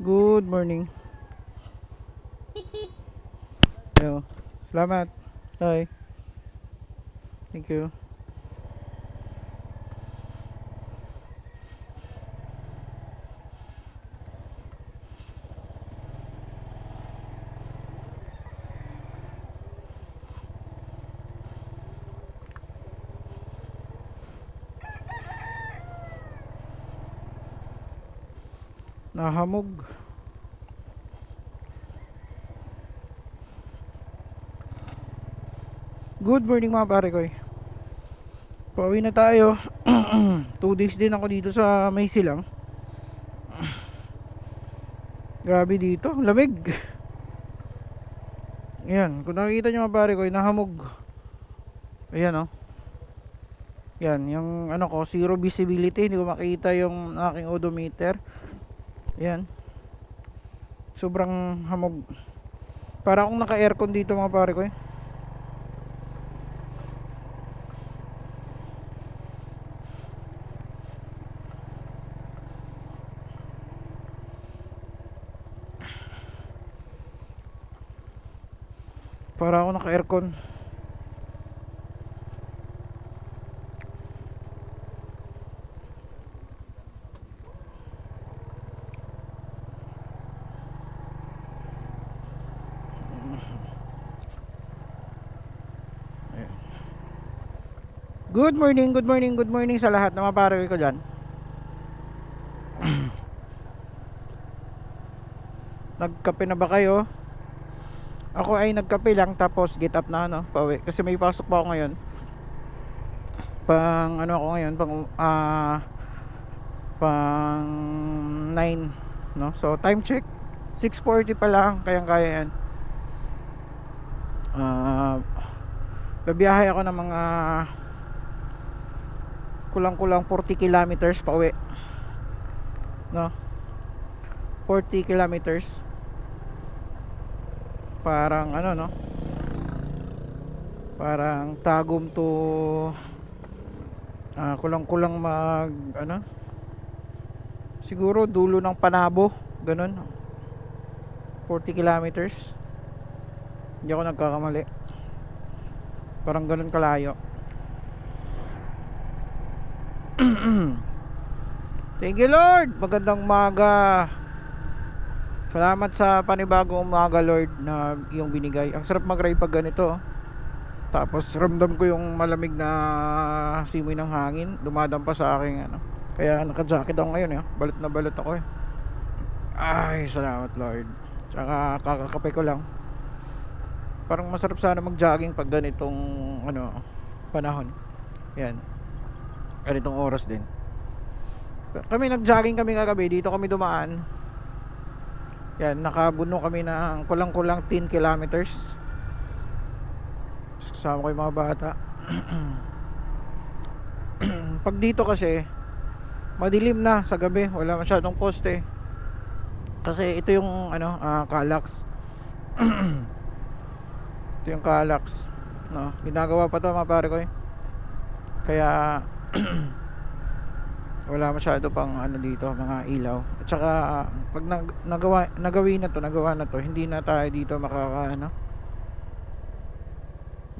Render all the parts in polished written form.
Good morning. Yo. Salamat. Bye. Thank you. Nahamog. Good morning mga pare ko. Pauwi na tayo. 2 days din ako dito sa Maysilang. Grabe dito, lamig. Ayan, kung nakikita nyo mga pare ko, nahamog. Ayan oh. Yan, yung ano ko, zero visibility. Hindi ko makita yung aking odometer. Ayan. Sobrang hamog. Para akong naka-aircon dito mga pare ko. Para ako naka-aircon. Good morning, good morning, good morning sa lahat ng mga pare ko dyan. Nagkape na ba kayo? Ako ay nagkape lang tapos get up na ano, pauwi. Kasi may pasok pa ako ngayon. Pang ano ako ngayon, pang 9, no? So time check 6:40 pa lang, kayang-kaya yan. Babiyahe ako ng mga kulang-kulang 40 kilometers pa uwi, no? 40 kilometers. Parang ano, no? Parang Tagum to kulang-kulang mag ano? Siguro dulo ng Panabo, ganun. 40 kilometers. Hindi ako nagkakamali. Parang ganun kalayo. Thank you Lord. Magandang umaga. Salamat sa panibagong umaga Lord na iyong binigay. Ang sarap mag-ride pag ganito. Tapos ramdam ko yung malamig na simoy ng hangin dumadampa sa aking ano. Kaya naka-jacket ako ngayon eh. Balot na balot ako eh. Ay, salamat Lord. Tsaka kakakape ko lang. Parang masarap sana mag-jogging pag ganitong ano panahon. Yan. Ganitong oras din. Kami nag-jogging kami kagabi, dito kami dumaan. Yan, nakabuno kami ng kulang-kulang 10 kilometers. Kasama ko yung mga bata. Pag dito kasi madilim na sa gabi, wala masyadong poste. Kasi ito yung ano, Calax. Ito yung Calax, no? Ginagawa pa to mga pare ko eh. Kaya wala masyado pang ano dito, mga ilaw. At saka pag nagawa na to, hindi na tayo dito hindi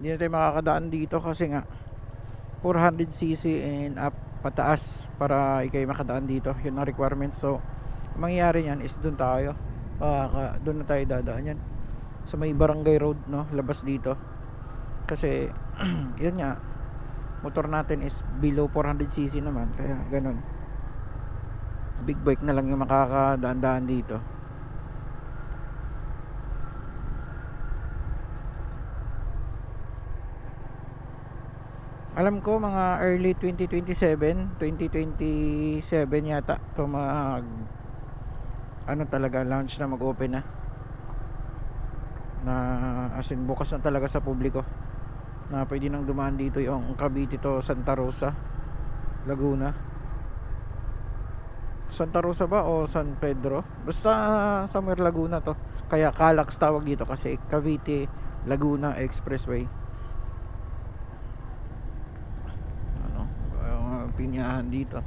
na tayo makakadaan dito kasi nga 400cc and up pataas para ikay makadaan dito. Yun ang requirement. So mangyayari niyan is doon tayo. Doon na tayo dadaan yan. Sa may barangay road, no, labas dito. Kasi yun nga, motor natin is below 400cc naman, kaya ganun. Big bike na lang yung makakadaan-daan dito. Alam ko mga early 2027 yata to mag ano talaga, launch na, mag-open na as in bukas na talaga sa publiko na pwede nang dumaan dito yung Cavite to Santa Rosa, Laguna. Santa Rosa ba o San Pedro? Basta somewhere Laguna to. Kaya Calax tawag dito kasi Cavite Laguna Expressway. Ano, pinyahan dito.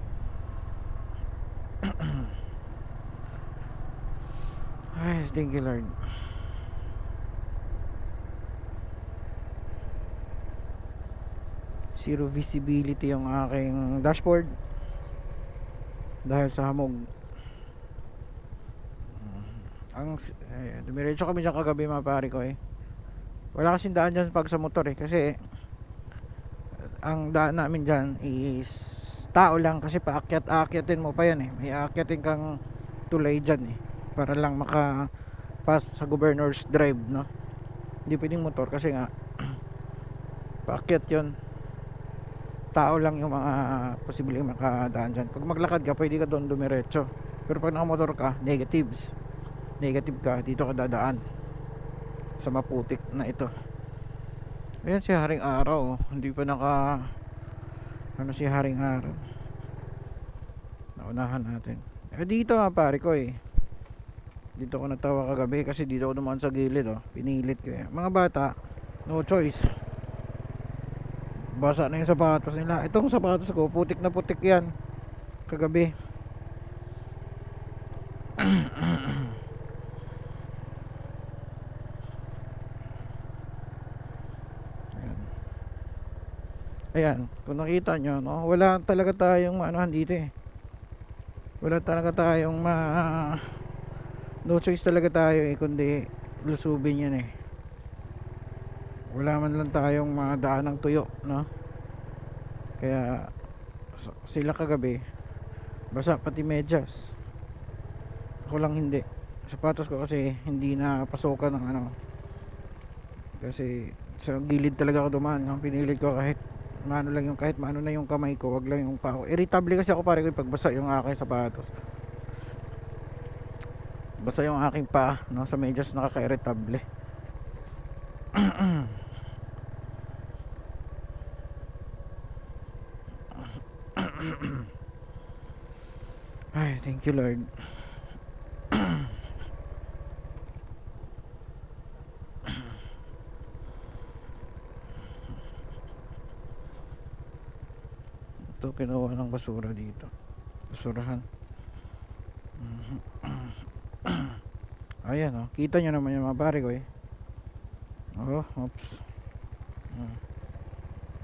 Ay, thank you Lord. Zero visibility yung aking dashboard dahil sa hamog. Dumiretso kami dyan kagabi mga pare ko eh. Wala kasing daan dyan pag sa motor eh, kasi ang daan namin dyan is tao lang, kasi paakyat-aakyatin mo pa yan eh. May aakyatin kang tulay dyan eh, para lang maka-pass sa Governor's Drive, no? Hindi pwedeng motor kasi nga paakyat yun. Tao lang yung mga posibleng makadaan dyan. Pag maglakad ka, pwede ka doon dumiretso. Pero pag nakamotor ka, negative ka, dito ka dadaan sa maputik na ito. Ayan si Haring Araw, hindi pa si Haring Araw. Naunahan natin. Dito pare ko eh. Dito ko natawa kagabi kasi dito ako dumaan sa gilid oh. Pinilit ko eh. Mga bata, no choice. Basa na yung sapatos nila. Itong sapatos ko, putik na putik yan kagabi. Ayan, kung nakita nyo, no, wala talaga tayong anuhan dito eh. Wala talaga tayong no choice talaga tayo eh, kundi lusubin yan eh. Wala man lang tayong mga daan ng tuyo, no? Kaya sila kagabi basa pati medyas. Ako lang hindi. Sapatos ko kasi hindi na pasokan ng ano. Kasi sa gilid talaga ako dumaan, no? Pinilit ko kahit maano lang yung, kahit maano na yung kamay ko, wag lang yung paa ko. Irritable kasi ako pare ko pag basa yung aking sapatos. Basa yung aking paa, no, sa medyas, nakaka-irritable. Ay, thank you Lord. Ito kinuha ng basura dito, basurahan. Ayan oh, kita nyo naman yung mga pare ko eh. Oh, oops.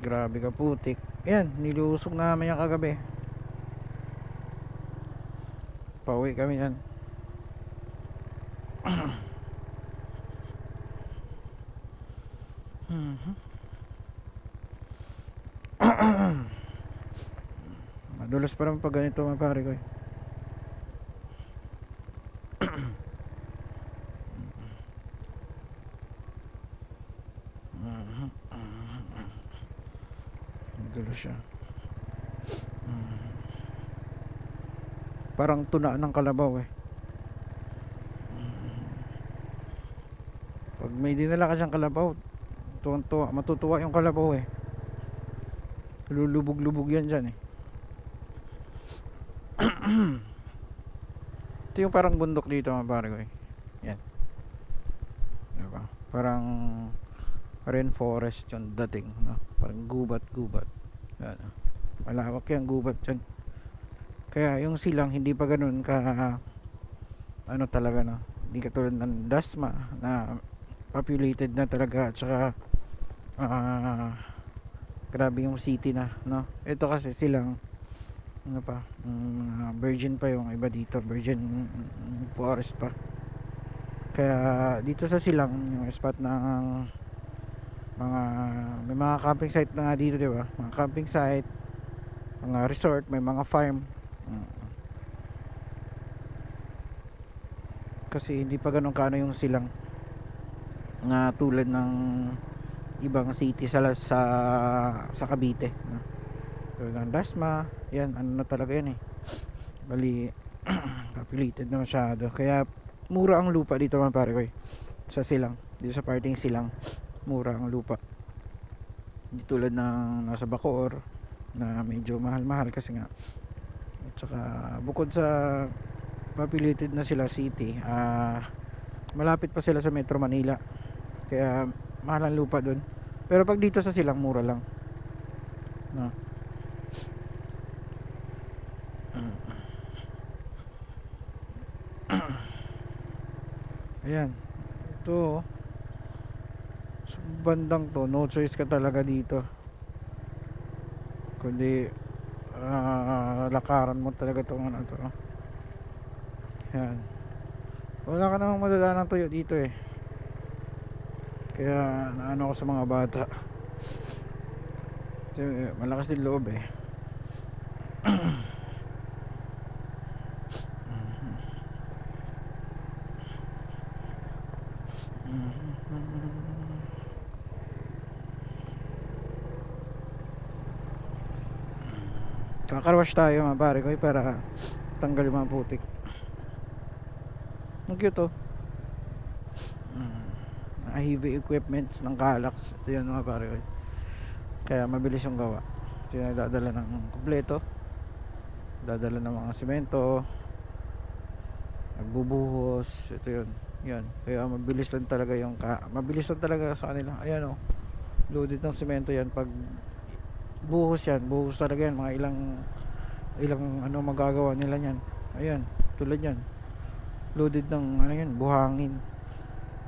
Grabe ka putik. Ayan, nilusok namin yung kagabi. Pauwi kami yan. Madulas pa naman pag ganito mga pare ko eh. Madulas siya. Parang tuna ng kalabaw eh. Pag may dinala ka siyang kalabaw, tuwang-tuwa, matutuwa yung kalabaw eh. Lulubog-lubog yan dyan eh. Ito yung parang bundok dito mga pare ko eh. Yan, diba? Parang rainforest yung dating, no? Parang gubat-gubat. Yan, malawak yung gubat dyan. Kaya yung silang hindi pa ganun ka ano talaga, no? Hindi katulad ng Dasma na populated na talaga, at saka grabe yung city na, no? Ito kasi silang ano pa, virgin pa yung iba dito, virgin forest pa. Kaya dito sa silang yung spot ng mga, may mga camping site na nga dito, di ba? Mga camping site, mga resort, may mga farm. Kasi hindi pa ganun kaano yung silang na tulad ng ibang city sa Cavite, no? Tulad ng Dasma, yan, ano na talaga yan eh. Bali, populated na masyado. Kaya mura ang lupa dito mga pare ko eh. Sa silang, dito sa parting silang, mura ang lupa. Hindi tulad ng nasa Bacoor na medyo mahal-mahal kasi nga. At saka bukod sa populated na sila city, malapit pa sila sa Metro Manila. Kaya mahal ang lupa dun. Pero pag dito sa silang, mura lang, no? Ayan. Ito, sa bandang to, no choice ka talaga dito. Kundi, lakaran mo talaga itong ano to. Ayan. Wala ka namang madadaanan tuyo dito eh. Kaya, naano ako sa mga bata. Kasi, malakas din loob eh. Kakarwash tayo mga pare ko para tanggal yung mga putik. Ang cute oh. Heavy equipments ng Calax. Ito yan mga pare ko. Kaya mabilis yung gawa. Ito yung dadala ng kompleto. Dadala ng mga simento. Nagbubuhos. Ito yun. Yan. Kaya mabilis lang talaga mabilis lang talaga sa kanila. Ayan oh. Loaded ng simento yan. Pag buhos yan. Buhos talaga yan. Mga ilang ano magagawa nila yan. Ayan. Tulad yan. Loaded ng ano yan. Buhangin.